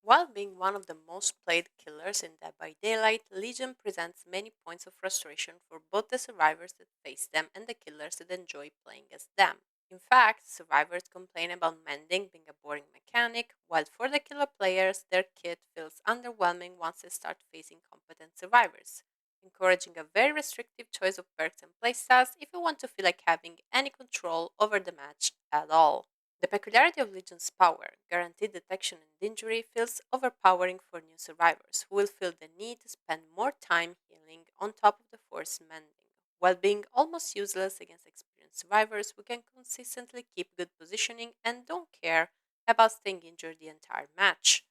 While being one of the most played killers in Dead by Daylight, Legion presents many points of frustration for both the survivors that face them and the killers that enjoy playing as them. In fact, survivors complain about mending being a boring mechanic, while for the killer players, their kit feels underwhelming once they start facing competent survivors, encouraging a very restrictive choice of perks and playstyles if you want to feel like having any control over the match at all. The peculiarity of Legion's power, guaranteed detection and injury, feels overpowering for new survivors, who will feel the need to spend more time healing on top of the forced mending, while being almost useless against experienced survivors who can consistently keep good positioning and don't care about staying injured the entire match.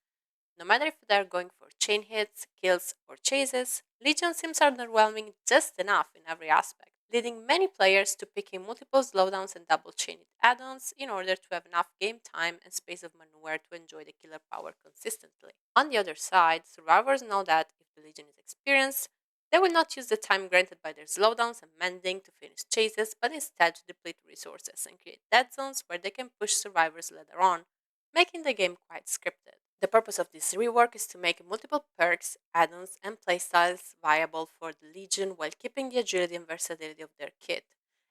No matter if they're going for chain hits, kills, or chases, Legion seems underwhelming just enough in every aspect, leading many players to picking multiple slowdowns and double chained add-ons in order to have enough game time and space of maneuver to enjoy the killer power consistently. On the other side, survivors know that if the Legion is experienced, they will not use the time granted by their slowdowns and mending to finish chases, but instead to deplete resources and create dead zones where they can push survivors later on, making the game quite scripted. The purpose of this rework is to make multiple perks, add-ons, and playstyles viable for the Legion while keeping the agility and versatility of their kit,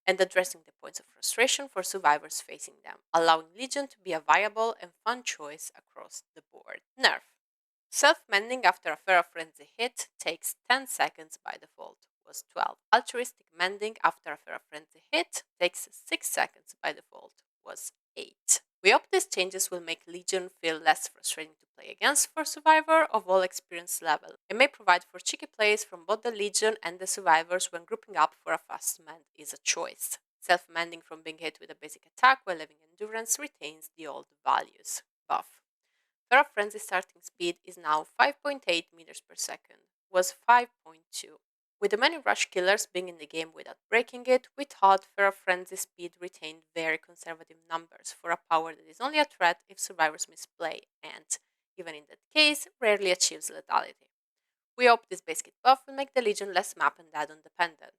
and addressing the points of frustration for survivors facing them, allowing Legion to be a viable and fun choice across the board. Nerf. Self-mending after a Feral Frenzy hit takes 10 seconds by default, was 12. Altruistic mending after a Feral Frenzy hit takes 6 seconds by default, was 8. We hope these changes will make Legion feel less frustrating to play against for Survivor of all experience level. It may provide for cheeky plays from both the Legion and the survivors when grouping up for a fast mend is a choice. Self-mending from being hit with a basic attack while having endurance retains the old values. Buff. Feral Frenzy starting speed is now 5.8 meters per second, was 5.2. With the many rush killers being in the game without breaking it, we thought Feral Frenzy speed retained very conservative numbers for a power that is only a threat if survivors misplay and, even in that case, rarely achieves lethality. We hope this basic buff will make the Legion less map and add-on dependent.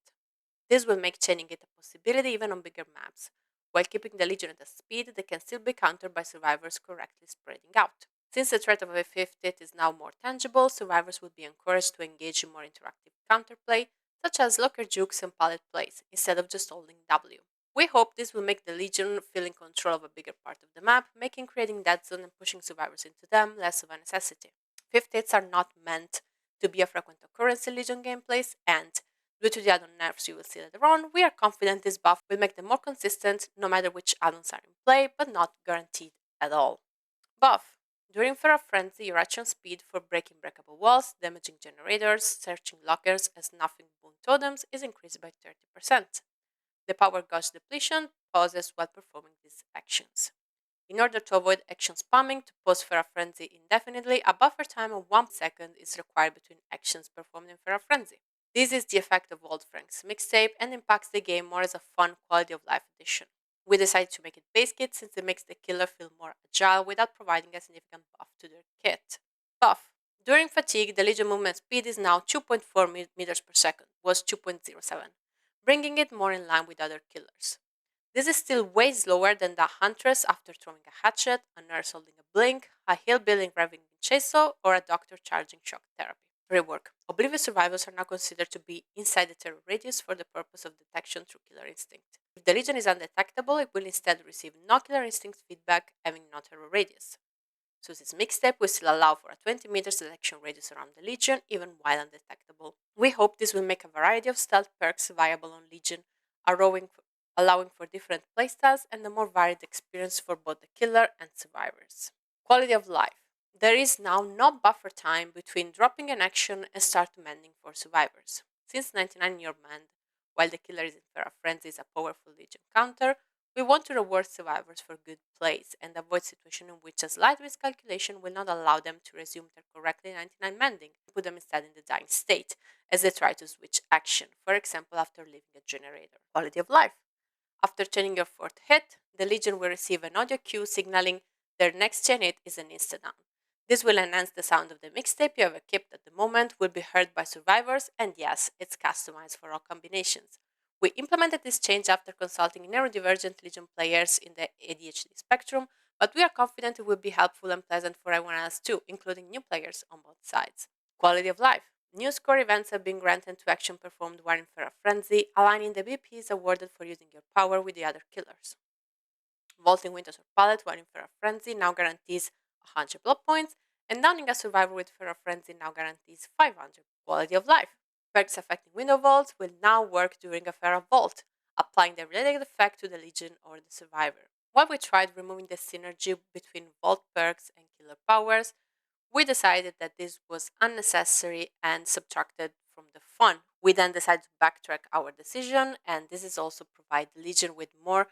This will make chaining it a possibility even on bigger maps, while keeping the Legion at a speed that can still be countered by survivors correctly spreading out. Since the threat of a fifth hit is now more tangible, survivors will be encouraged to engage in more interactive counterplay, such as locker jukes and pallet plays, instead of just holding W. We hope this will make the Legion feel in control of a bigger part of the map, making creating dead zone and pushing survivors into them less of a necessity. Fifth hits are not meant to be a frequent occurrence in Legion gameplays, and due to the add-on nerfs you will see later on, we are confident this buff will make them more consistent no matter which add-ons are in play, but not guaranteed at all. Buff. During Feral Frenzy, your action speed for breaking breakable walls, damaging generators, searching lockers as nothing boon totems is increased by 30%. The power gauge depletion pauses while performing these actions. In order to avoid action spamming to pause Feral Frenzy indefinitely, a buffer time of 1 second is required between actions performed in Feral Frenzy. This is the effect of Old Frank's mixtape and impacts the game more as a fun quality of life addition. We decided to make it base kit since it makes the killer feel more agile without providing a significant buff to their kit. Buff. During fatigue, the Legion movement speed is now 2.4 meters per second, was 2.07, bringing it more in line with other killers. This is still way slower than the Huntress after throwing a hatchet, a nurse holding a blink, a hillbilly revving Vincenzo, or a doctor charging shock therapy. Rework. Oblivious survivors are now considered to be inside the terror radius for the purpose of detection through killer instinct. If the Legion is undetectable, it will instead receive no killer instinct feedback, having no terror radius. Susie's mixtape will still allow for a 20 meters detection radius around the Legion, even while undetectable. We hope this will make a variety of stealth perks viable on Legion, allowing for different playstyles and a more varied experience for both the killer and survivors. Quality of life. There is now no buffer time between dropping an action and start mending for survivors. Since 99 your mend, while the killer is in Feral Frenzy is a powerful Legion counter, we want to reward survivors for good plays and avoid situations in which a slight risk calculation will not allow them to resume their correctly 99 mending and put them instead in the dying state as they try to switch action, for example after leaving a generator. Quality of life. After chaining your fourth hit, the Legion will receive an audio cue signaling their next chain hit is an insta-down. This will enhance the sound of the mixtape you have equipped at the moment, will be heard by survivors, and yes, it's customized for all combinations. We implemented this change after consulting neurodivergent Legion players in the ADHD spectrum, but we are confident it will be helpful and pleasant for everyone else too, including new players on both sides. Quality of life. New score events have been granted to action performed while in Feral Frenzy, aligning the BPs awarded for using your power with the other killers. Vaulting windows or pallet while in Feral Frenzy now guarantees 100 blood points, and downing a survivor with Feral Frenzy now guarantees 500 quality of life. Perks affecting window vaults will now work during a Feral Vault, applying the related effect to the Legion or the survivor. While we tried removing the synergy between vault perks and killer powers, we decided that this was unnecessary and subtracted from the fun. We then decided to backtrack our decision, and this is also provide the Legion with more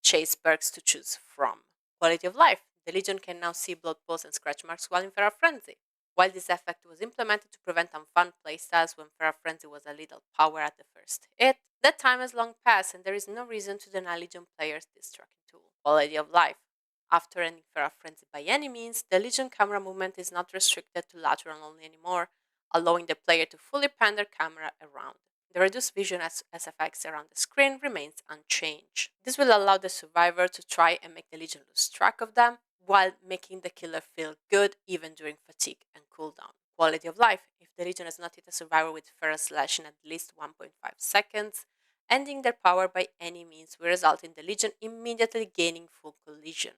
chase perks to choose from. Quality of life. The Legion can now see blood pools and scratch marks while in Feral Frenzy. While this effect was implemented to prevent unfun playstyles when Feral Frenzy was a little power at the first hit, that time has long passed and there is no reason to deny Legion players this tracking tool. Quality of life. After ending Feral Frenzy by any means, the Legion camera movement is not restricted to lateral only anymore, allowing the player to fully pan their camera around. The reduced vision SFX around the screen remains unchanged. This will allow the survivor to try and make the Legion lose track of them, while making the killer feel good even during fatigue and cooldown. Quality of life. If the Legion has not hit a survivor with Feral Slash in at least 1.5 seconds, ending their power by any means will result in the Legion immediately gaining full collision.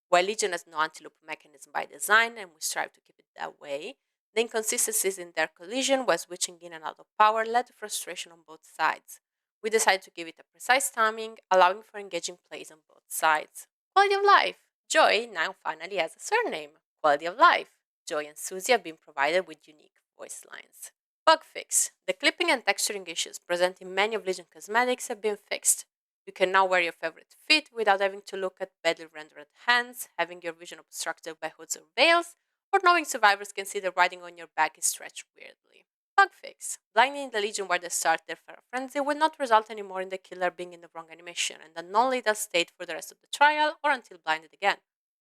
While Legion has no anti-loop mechanism by design, and we strive to keep it that way, the inconsistencies in their collision while switching in and out of power led to frustration on both sides. We decided to give it a precise timing, allowing for engaging plays on both sides. Quality of life. Joy now finally has a surname. Quality of life. Joy and Susie have been provided with unique voice lines. Bug fix. The clipping and texturing issues present in many of Legion cosmetics have been fixed. You can now wear your favorite fit without having to look at badly rendered hands, having your vision obstructed by hoods or veils, or knowing survivors can see the writing on your back is stretched weirdly. Bug fix. Blinding the Legion where they start their Feral Frenzy will not result anymore in the killer being in the wrong animation and a non-lethal state for the rest of the trial or until blinded again.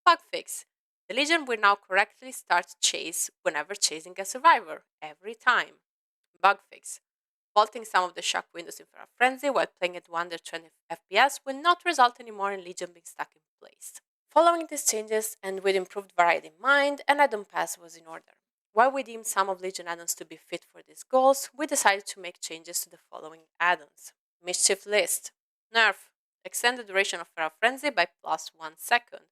Bug fix. The Legion will now correctly start chase whenever chasing a survivor, every time. Bug fix. Vaulting some of the shock windows in Feral Frenzy while playing at 120 FPS will not result anymore in Legion being stuck in place. Following these changes and with improved variety in mind, an add-on pass was in order. While we deemed some of Legion add-ons to be fit for these goals, we decided to make changes to the following add-ons. Mischief List. Nerf. Extend the duration of Feral Frenzy by plus 1 second.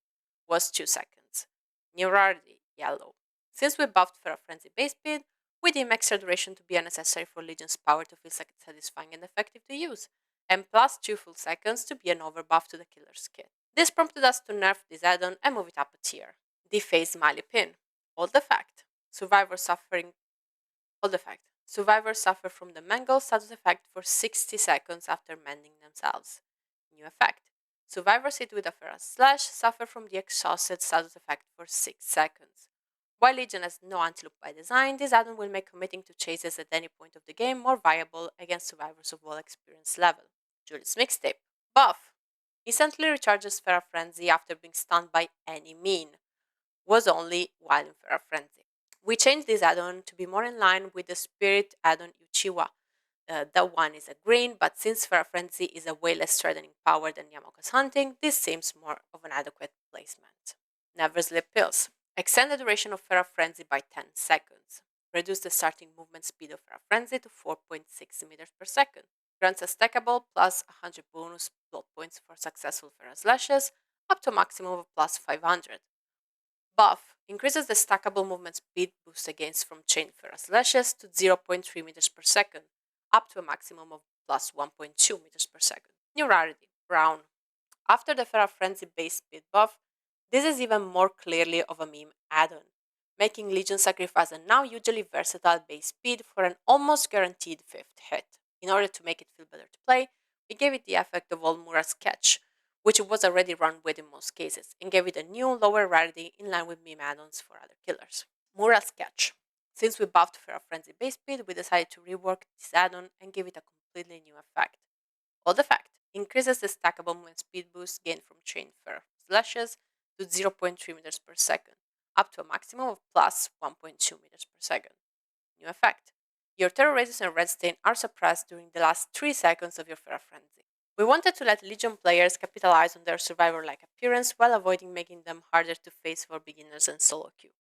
Was 2 seconds. New rarity. Yellow. Since we buffed Feral Frenzy base speed, we deem extra duration to be unnecessary for Legion's power to feel satisfying and effective to use, and plus 2 full seconds to be an overbuff to the killer's kit. This prompted us to nerf this add-on and move it up a tier. Dephase Smiley Pin. Hold the fact. Survivors suffering Hold the fact. Survivors suffer from the mangle status effect for 60 seconds after mending themselves. New effect. Survivors hit with a feral slash suffer from the exhausted status effect for 6 seconds. While Legion has no anti-loop by design, this add-on will make committing to chases at any point of the game more viable against survivors of all experience level. Julie's Mixtape. Buff. Instantly recharges Feral Frenzy after being stunned by any mean. Was only while in Feral Frenzy. We changed this add-on to be more in line with the Spirit add-on Uchiwa. That one is a green, but since Feral Frenzy is a way less threatening power than Yamako's Hunting, this seems more of an adequate placement. Never Sleep Pills. Extend the duration of Feral Frenzy by 10 seconds. Reduce the starting movement speed of Feral Frenzy to 4.6 meters per second. Grants a stackable plus 100 bonus blood points for successful Feral Slashes, up to a maximum of plus 500. Buff increases the stackable movement speed boost against from chain Feral Slashes to 0.3 meters per second, up to a maximum of plus 1.2 meters per second. New rarity, Brown. After the Feral Frenzy base speed buff, this is even more clearly of a meme add-on, making Legion sacrifice a now usually versatile base speed for an almost guaranteed 5th hit. In order to make it feel better to play, we gave it the effect of Olmura's Catch, which it was already run with in most cases, and gave it a new, lower rarity in line with meme add-ons for other killers. Mura's Catch. Since we buffed Feral Frenzy base speed, we decided to rework this add-on and give it a completely new effect. Old effect increases the stackable movement speed boost gained from chain Feral Slashes to 0.3 meters per second, up to a maximum of plus 1.2 meters per second. New effect. Your terror radius and red stain are suppressed during the last 3 seconds of your Feral Frenzy. We wanted to let Legion players capitalize on their survivor-like appearance while avoiding making them harder to face for beginners and solo queue.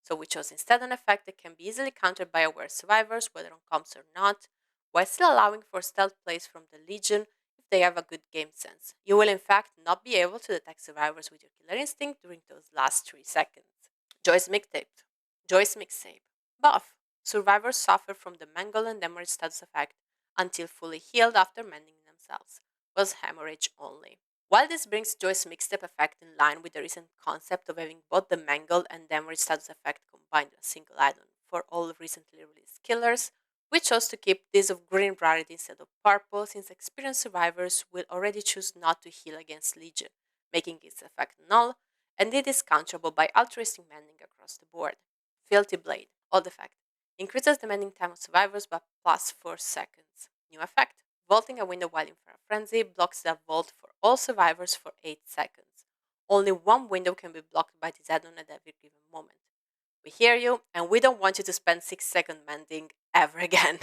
So we chose instead an effect that can be easily countered by aware survivors, whether on comps or not, while still allowing for stealth plays from the Legion if they have a good game sense. You will in fact not be able to detect survivors with your killer instinct during those last 3 seconds. Joyce mixtape. Joyce mixtape. Buff. Survivors suffer from the mangle and damage status effect until fully healed after mending themselves. Was hemorrhage only. While this brings Joy's mixtape effect in line with the recent concept of having both the mangled and damage status effect combined in a single add-on for all recently released killers, we chose to keep this of green rarity instead of purple since experienced survivors will already choose not to heal against Legion, making its effect null, and it is counterable by altruistic mending across the board. Filthy Blade. Old effect. Increases the mending time of survivors by plus 4 seconds. New effect. Vaulting a window while in Feral Frenzy blocks the vault for all survivors for 8 seconds. Only one window can be blocked by this add-on at every given moment. We hear you, and we don't want you to spend 6-second mending ever again.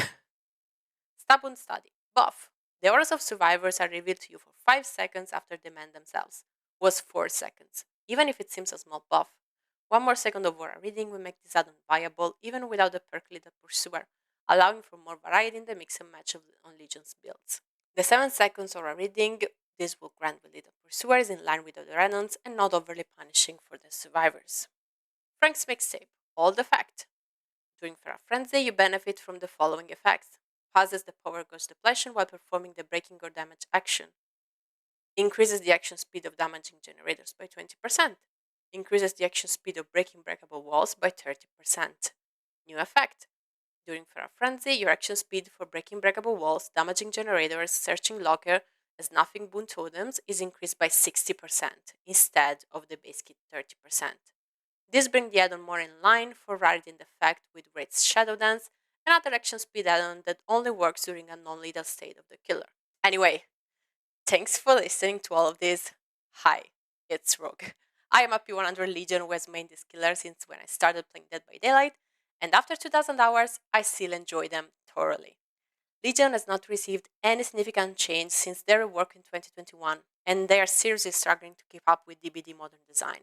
Stubborn Study. Buff. The auras of survivors are revealed to you for 5 seconds after they mend themselves. Was 4 seconds, even if it seems a small buff. One more second of aura reading will make this add-on viable even without the perk Leader Pursuer, allowing for more variety in the mix and match of on Legion's builds. The 7 seconds aura reading, this will grant the Leader Pursuer is in line with other add-ons and not overly punishing for the survivors. Frank's Mixtape. Old effect. During Feral Frenzy, you benefit from the following effects. Pauses the power ghost depletion while performing the breaking or damage action. Increases the action speed of damaging generators by 20%. Increases the action speed of breaking breakable walls by 30%. New effect. During Feral Frenzy, your action speed for breaking breakable walls, damaging generators, searching locker, as nothing boon totems is increased by 60% instead of the base kit 30%. This brings the add-on more in line for rarity and effect with Wraith's Shadow Dance, another action speed add-on that only works during a non-lethal state of the killer. Anyway, thanks for listening to all of this. Hi, it's Rogue. I am a P100 Legion who has made this killer since when I started playing Dead by Daylight, and after 2000 hours, I still enjoy them thoroughly. Legion has not received any significant change since their rework in 2021, and they are seriously struggling to keep up with DBD modern design.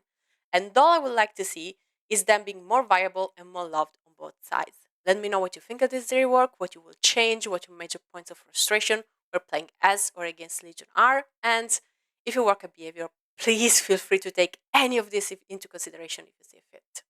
And all I would like to see is them being more viable and more loved on both sides. Let me know what you think of this rework, what you will change, what your major points of frustration when playing as or against Legion are, and if you work a behavior, please feel free to take any of this into consideration if you see fit.